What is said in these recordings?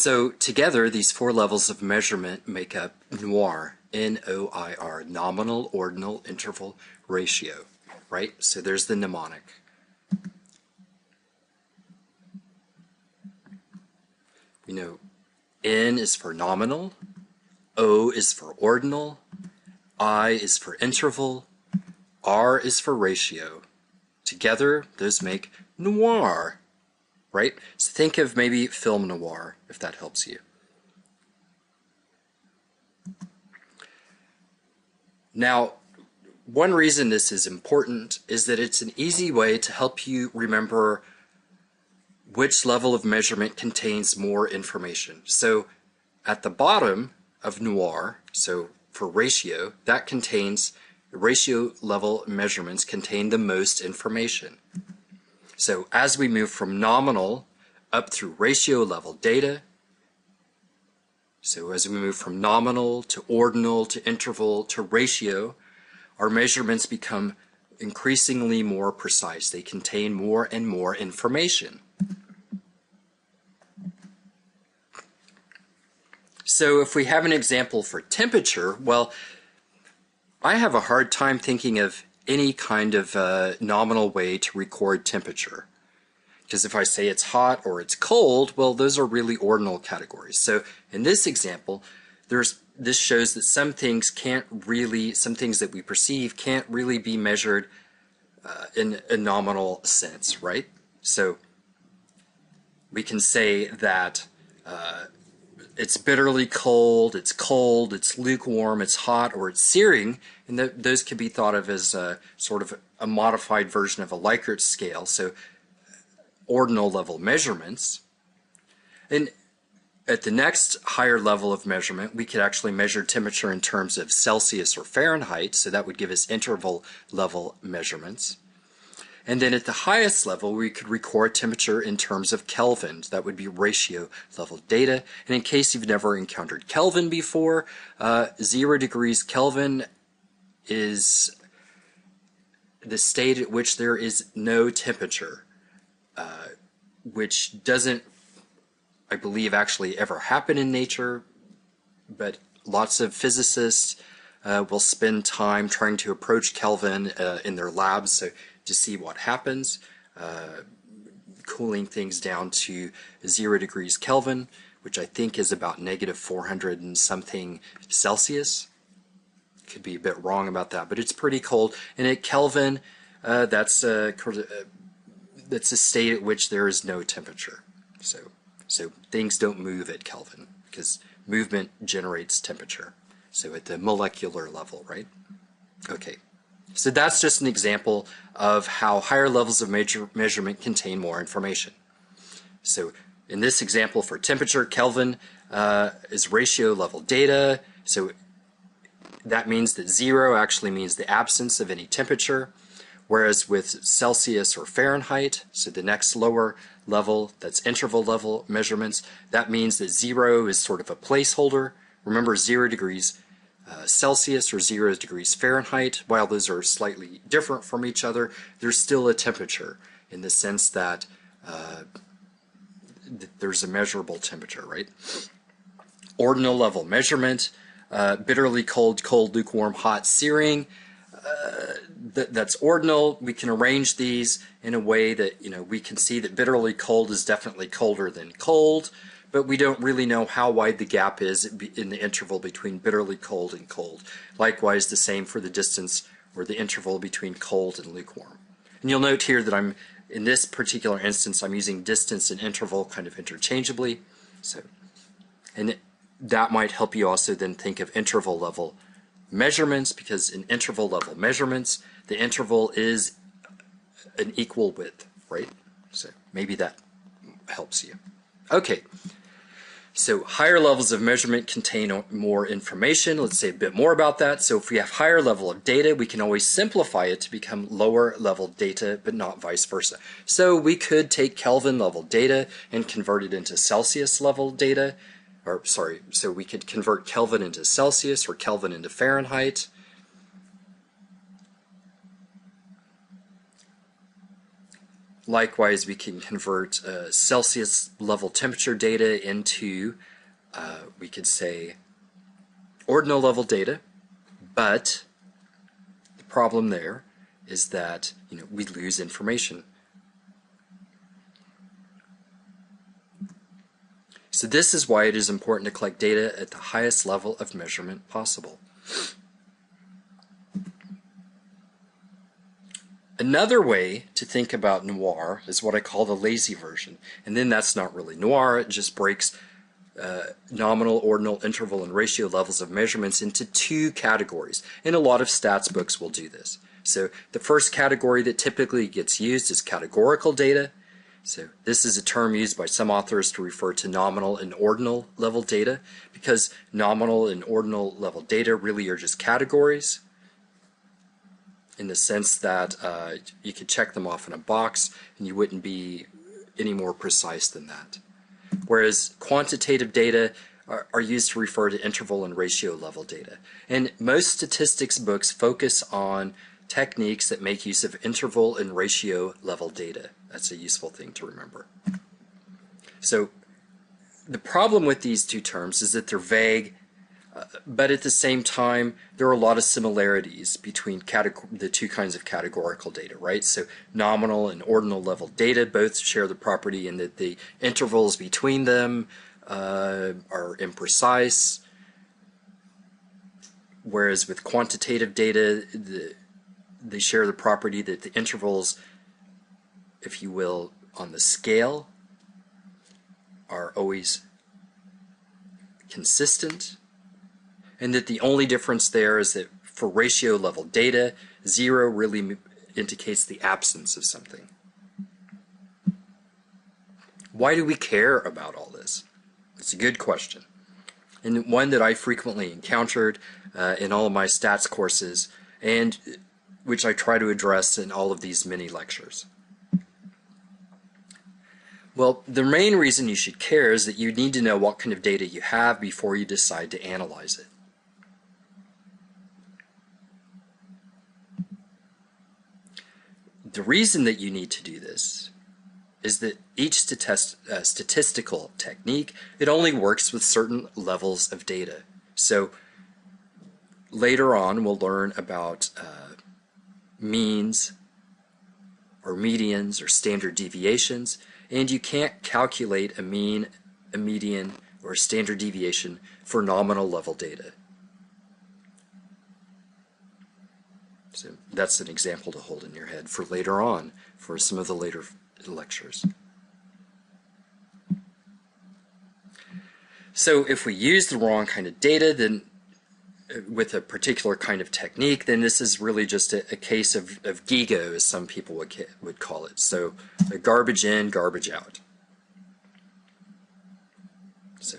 So together, these four levels of measurement make up NOIR, N-O-I-R, nominal, ordinal, interval, ratio, right? So there's the mnemonic. We know N is for nominal, O is for ordinal, I is for interval, R is for ratio. Together, those make NOIR, right? So think of maybe film noir, if that helps you. Now, one reason this is important is that it's an easy way to help you remember which level of measurement contains more information. So at the bottom of NOIR, so for ratio, that contains ratio level measurements contain the most information. So as we move from nominal up through ratio level data, so as we move from nominal to ordinal to interval to ratio, our measurements become increasingly more precise. They contain more and more information. So if we have an example for temperature, well, I have a hard time thinking of any kind of nominal way to record temperature. Because if I say it's hot or it's cold, well, those are really ordinal categories. So in this example, this shows that some things that we perceive can't really be measured in a nominal sense, right? So we can say that it's bitterly cold, it's lukewarm, it's hot, or it's searing, and those can be thought of as sort of a modified version of a Likert scale, so ordinal level measurements. And at the next higher level of measurement, we could actually measure temperature in terms of Celsius or Fahrenheit, so that would give us interval level measurements. And then at the highest level, we could record temperature in terms of Kelvin. That would be ratio level data. And in case you've never encountered Kelvin before, 0 degrees Kelvin is the state at which there is no temperature, which doesn't, I believe, actually ever happen in nature, but lots of physicists will spend time trying to approach Kelvin in their labs to see what happens, cooling things down to 0 degrees Kelvin, which I think is about -400 and something Celsius. Could be a bit wrong about that, but it's pretty cold. And at Kelvin, that's a state at which there is no temperature. So things don't move at Kelvin because movement generates temperature. So at the molecular level, right? Okay. So that's just an example of how higher levels of measurement contain more information. So in this example for temperature, Kelvin is ratio level data. So that means that 0 actually means the absence of any temperature, whereas with Celsius or Fahrenheit, so the next lower level, that's interval level measurements, that means that 0 is sort of a placeholder. Remember, 0 degrees Celsius or 0 degrees Fahrenheit, while those are slightly different from each other, there's still a temperature in the sense that there's a measurable temperature, right? Ordinal level measurement, bitterly cold, cold, lukewarm, hot, searing, that's ordinal. We can arrange these in a way that, we can see that bitterly cold is definitely colder than cold, but we don't really know how wide the gap is in the interval between bitterly cold and cold. Likewise, the same for the distance or the interval between cold and lukewarm. And you'll note here that in this particular instance, I'm using distance and interval kind of interchangeably. And that might help you also then think of interval level measurements, because in interval level measurements, the interval is an equal width, right? So maybe that helps you. Okay. So higher levels of measurement contain more information. Let's say a bit more about that. So if we have higher level of data, we can always simplify it to become lower level data, but not vice versa. So we could take Kelvin level data and convert it into Celsius level data, so we could convert Kelvin into Celsius or Kelvin into Fahrenheit. likewise, we can convert Celsius level temperature data into, we could say, ordinal level data, but the problem there is that we lose information. So this is why it is important to collect data at the highest level of measurement possible. Another way to think about NOIR is what I call the lazy version. And then that's not really NOIR, it just breaks nominal, ordinal, interval, and ratio levels of measurements into two categories. And a lot of stats books will do this. So the first category that typically gets used is categorical data. So this is a term used by some authors to refer to nominal and ordinal level data, because nominal and ordinal level data really are just categories, in the sense that you could check them off in a box and you wouldn't be any more precise than that. Whereas quantitative data are used to refer to interval and ratio level data. And most statistics books focus on techniques that make use of interval and ratio level data. That's a useful thing to remember. So the problem with these two terms is that they're vague, but at the same time there are a lot of similarities between the two kinds of categorical data, right? So nominal and ordinal level data both share the property in that the intervals between them are imprecise, whereas with quantitative data they share the property that the intervals, if you will, on the scale are always consistent, and that the only difference there is that for ratio level data, 0 really indicates the absence of something. Why do we care about all this? It's a good question, and one that I frequently encountered in all of my stats courses, and which I try to address in all of these mini lectures. Well, the main reason you should care is that you need to know what kind of data you have before you decide to analyze it. The reason that you need to do this is that each statistical technique, it only works with certain levels of data. So later on we'll learn about means or medians or standard deviations, and you can't calculate a mean, a median, or a standard deviation for nominal level data. So that's an example to hold in your head for later on, for some of the later lectures. So if we use the wrong kind of data, then with a particular kind of technique, then this is really just a case of GIGO, as some people would call it. So a garbage in, garbage out. So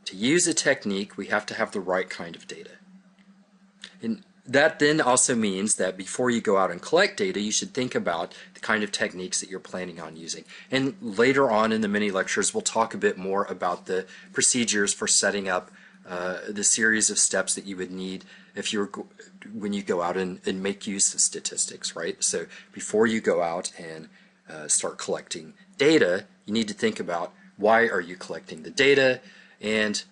to use a technique, we have to have the right kind of data. And that then also means that before you go out and collect data, you should think about the kind of techniques that you're planning on using. And later on in the mini lectures, we'll talk a bit more about the procedures for setting up the series of steps that you would need if you're when you go out and make use of statistics, right? So before you go out and start collecting data, you need to think about why are you collecting the data and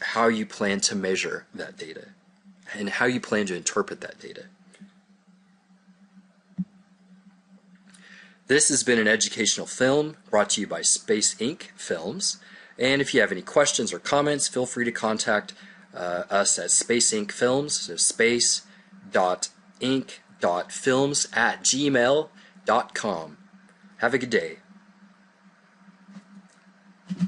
how you plan to measure that data and how you plan to interpret that data. This has been an educational film brought to you by Space Inc. Films. And if you have any questions or comments, feel free to contact us at Space Inc. Films, so space.inc.films@gmail.com. Have a good day.